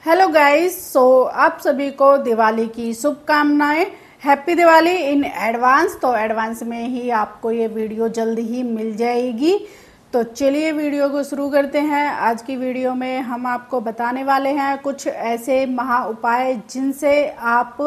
Hello guys. आप सभी को दिवाली की शुभकामनाएं। Happy Diwali in advance. तो एडवांस में ही आपको ये वीडियो जल्द ही मिल जाएगी। तो चलिए वीडियो को शुरू करते हैं। आज की वीडियो में हम आपको बताने वाले हैं कुछ ऐसे महा उपाय जिनसे आप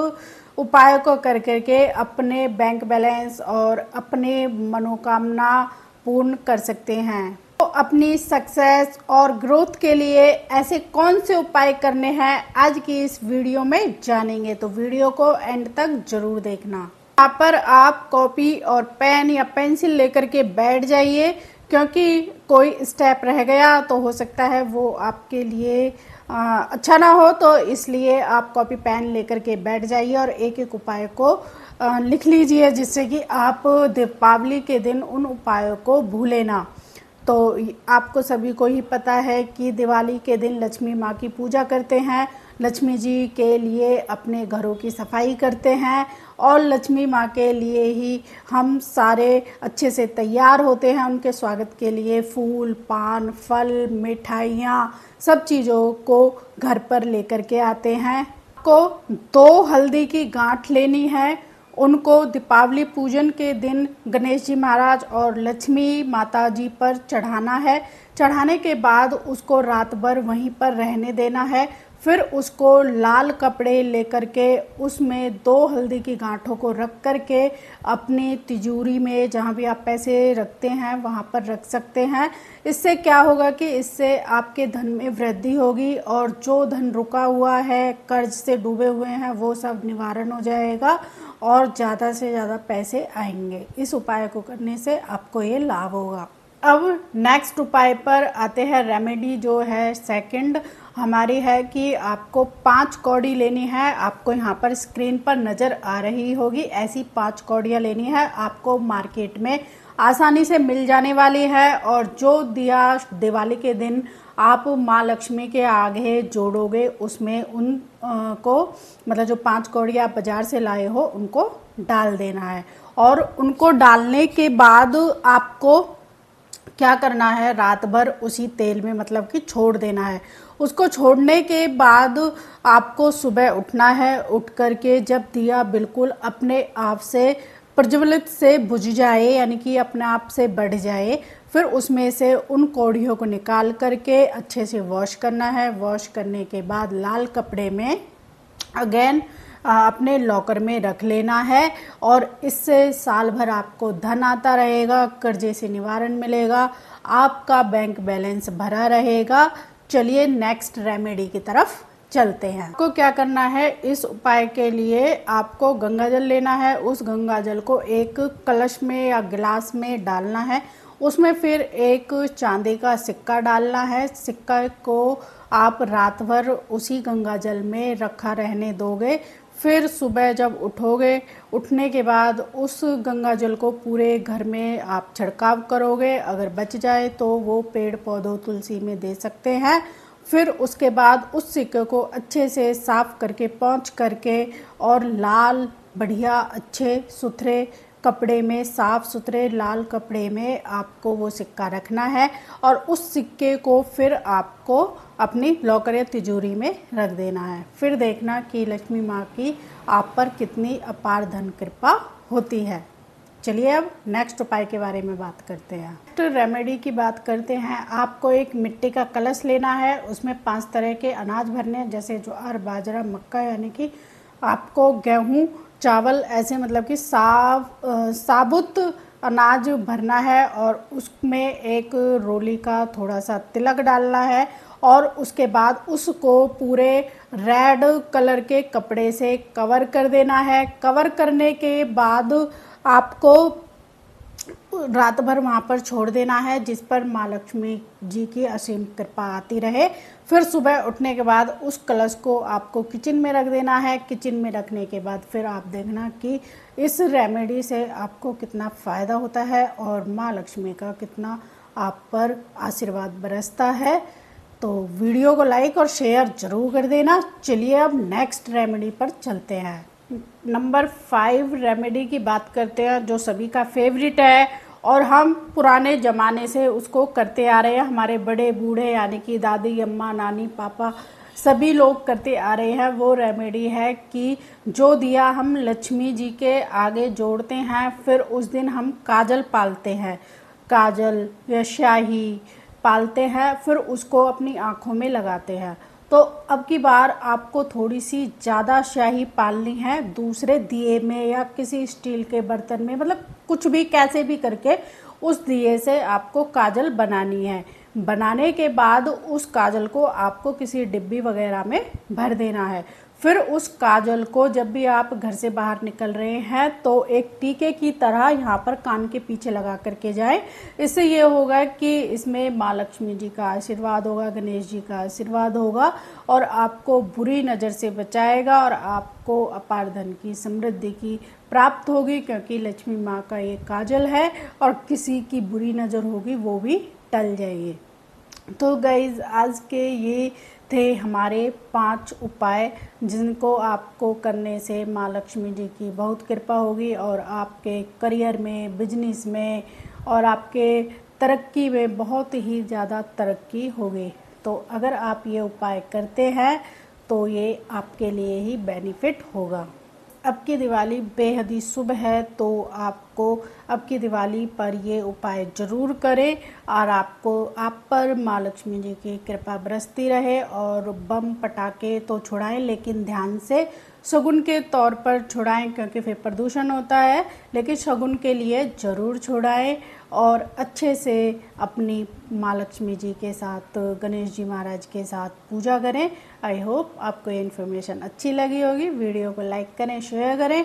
उपाय को कर करके अपने बैंक बैलेंस और अपने मनोकामना पूर्ण कर सकते हैं। तो अपनी सक्सेस और ग्रोथ के लिए ऐसे कौन से उपाय करने हैं आज की इस वीडियो में जानेंगे। तो वीडियो को एंड तक जरूर देखना। यहाँ पर आप कॉपी और पेन या पेंसिल लेकर के बैठ जाइए, क्योंकि कोई स्टेप रह गया तो हो सकता है वो आपके लिए अच्छा ना हो। तो इसलिए आप कॉपी पेन लेकर के बैठ जाइए और एक एक उपाय को लिख लीजिए, जिससे कि आप दीपावली के दिन उन उपायों को भूले ना। तो आपको सभी को ही पता है कि दिवाली के दिन लक्ष्मी माँ की पूजा करते हैं, लक्ष्मी जी के लिए अपने घरों की सफाई करते हैं और लक्ष्मी माँ के लिए ही हम सारे अच्छे से तैयार होते हैं। उनके स्वागत के लिए फूल, पान, फल, मिठाइयाँ सब चीज़ों को घर पर लेकर के आते हैं। आपको 2 हल्दी की गांठ लेनी है। उनको दीपावली पूजन के दिन गणेश जी महाराज और लक्ष्मी माता जी पर चढ़ाना है। चढ़ाने के बाद उसको रात भर वहीं पर रहने देना है। फिर उसको लाल कपड़े लेकर के उसमें 2 हल्दी की गांठों को रख कर के अपनी तिजोरी में, जहाँ भी आप पैसे रखते हैं वहाँ पर रख सकते हैं। इससे क्या होगा कि इससे आपके धन में वृद्धि होगी और जो धन रुका हुआ है, कर्ज से डूबे हुए हैं, वो सब निवारण हो जाएगा और ज़्यादा से ज़्यादा पैसे आएंगे। इस उपाय को करने से आपको ये लाभ होगा। अब नेक्स्ट उपाय पर आते हैं। रेमेडी जो है सेकंड हमारी है कि आपको 5 कौड़ी लेनी है। आपको यहाँ पर स्क्रीन पर नज़र आ रही होगी, ऐसी 5 कौड़ियाँ लेनी है। आपको मार्केट में आसानी से मिल जाने वाली है और जो दिया दिवाली के दिन आप माँ लक्ष्मी के आगे जोड़ोगे उसमें उन को मतलब जो 5 कौड़ी आप बाजार से लाए हो उनको डाल देना है। और उनको डालने के बाद आपको क्या करना है, रात भर उसी तेल में मतलब कि छोड़ देना है। उसको छोड़ने के बाद आपको सुबह उठना है। उठ करके जब दिया बिल्कुल अपने आप से प्रज्वलित से बुझ जाए, यानी कि अपने आप से बढ़ जाए, फिर उसमें से उन कौड़ियों को निकाल करके अच्छे से वॉश करना है। वॉश करने के बाद लाल कपड़े में अगेन अपने लॉकर में रख लेना है और इससे साल भर आपको धन आता रहेगा, कर्जे से निवारण मिलेगा, आपका बैंक बैलेंस भरा रहेगा। चलिए नेक्स्ट रेमेडी की तरफ चलते हैं। आपको क्या करना है, इस उपाय के लिए आपको गंगा जल लेना है। उस गंगा जल को एक कलश में या गिलास में डालना है। उसमें फिर एक चांदी का सिक्का डालना है। सिक्का को आप रात भर उसी गंगा जल में रखा रहने दोगे। फिर सुबह जब उठोगे, उठने के बाद उस गंगा जल को पूरे घर में आप छिड़काव करोगे। अगर बच जाए तो वो पेड़ पौधों, तुलसी में दे सकते हैं। फिर उसके बाद उस सिक्के को अच्छे से साफ करके, पोंछ करके और लाल बढ़िया अच्छे सुथरे कपड़े में, साफ सुथरे लाल कपड़े में आपको वो सिक्का रखना है और उस सिक्के को फिर आपको अपनी लॉकर या तिजोरी में रख देना है। फिर देखना कि लक्ष्मी माँ की आप पर कितनी अपार धन कृपा होती है। चलिए अब नेक्स्ट उपाय के बारे में बात करते हैं। नेक्स्ट रेमेडी की बात करते हैं। आपको एक मिट्टी का कलश लेना है। उसमें 5 तरह के अनाज भरने हैं, जैसे ज्वार, बाजरा, मक्का, यानी कि आपको गेहूँ, चावल, ऐसे मतलब कि साबुत अनाज भरना है और उसमें एक रोली का थोड़ा सा तिलक डालना है और उसके बाद उसको पूरे रेड कलर के कपड़े से कवर कर देना है। कवर करने के बाद आपको रात भर वहाँ पर छोड़ देना है, जिस पर माँ लक्ष्मी जी की असीम कृपा आती रहे। फिर सुबह उठने के बाद उस कलश को आपको किचन में रख देना है। किचन में रखने के बाद फिर आप देखना कि इस रेमेडी से आपको कितना फ़ायदा होता है और माँ लक्ष्मी का कितना आप पर आशीर्वाद बरसता है। तो वीडियो को लाइक और शेयर ज़रूर कर देना। चलिए अब नेक्स्ट रेमेडी पर चलते हैं। नंबर 5 रेमेडी की बात करते हैं, जो सभी का फेवरेट है और हम पुराने ज़माने से उसको करते आ रहे हैं। हमारे बड़े बूढ़े यानी कि दादी, अम्मा, नानी, पापा सभी लोग करते आ रहे हैं वो रेमेडी है कि जो दिया हम लक्ष्मी जी के आगे जोड़ते हैं, फिर उस दिन हम काजल पालते हैं, काजल या स्याही पालते हैं, फिर उसको अपनी आँखों में लगाते हैं। तो अब की बार आपको थोड़ी सी ज़्यादा स्याही पालनी है, दूसरे दिए में या किसी स्टील के बर्तन में, मतलब कुछ भी कैसे भी करके उस दिए से आपको काजल बनानी है। बनाने के बाद उस काजल को आपको किसी डिब्बी वगैरह में भर देना है। फिर उस काजल को जब भी आप घर से बाहर निकल रहे हैं तो एक टीके की तरह यहाँ पर कान के पीछे लगा करके जाएं। इससे ये होगा कि इसमें माँ लक्ष्मी जी का आशीर्वाद होगा, गणेश जी का आशीर्वाद होगा और आपको बुरी नज़र से बचाएगा और आपको अपार धन की, समृद्धि की प्राप्त होगी, क्योंकि लक्ष्मी माँ का ये काजल है और किसी की बुरी नज़र होगी वो भी टल जाएगी। तो गाइज़ आज के ये थे हमारे 5 उपाय जिनको आपको करने से माँ लक्ष्मी जी की बहुत कृपा होगी और आपके करियर में, बिजनेस में और आपके तरक्की में बहुत ही ज़्यादा तरक्की होगी। तो अगर आप ये उपाय करते हैं तो ये आपके लिए ही बेनिफिट होगा। अब की दिवाली बेहद ही शुभ है, तो आपको अब की दिवाली पर ये उपाय ज़रूर करें और आप पर माँ लक्ष्मी जी की कृपा बरसती रहे। और बम पटाखे तो छुड़ाएं, लेकिन ध्यान से शगुन के तौर पर छुड़ाएं, क्योंकि फिर प्रदूषण होता है, लेकिन शगुन के लिए ज़रूर छुड़ाएं और अच्छे से अपनी माँ लक्ष्मी जी के साथ, गणेश जी महाराज के साथ पूजा करें। आई होप आपको ये इन्फॉर्मेशन अच्छी लगी होगी। वीडियो को लाइक करें, शेयर करें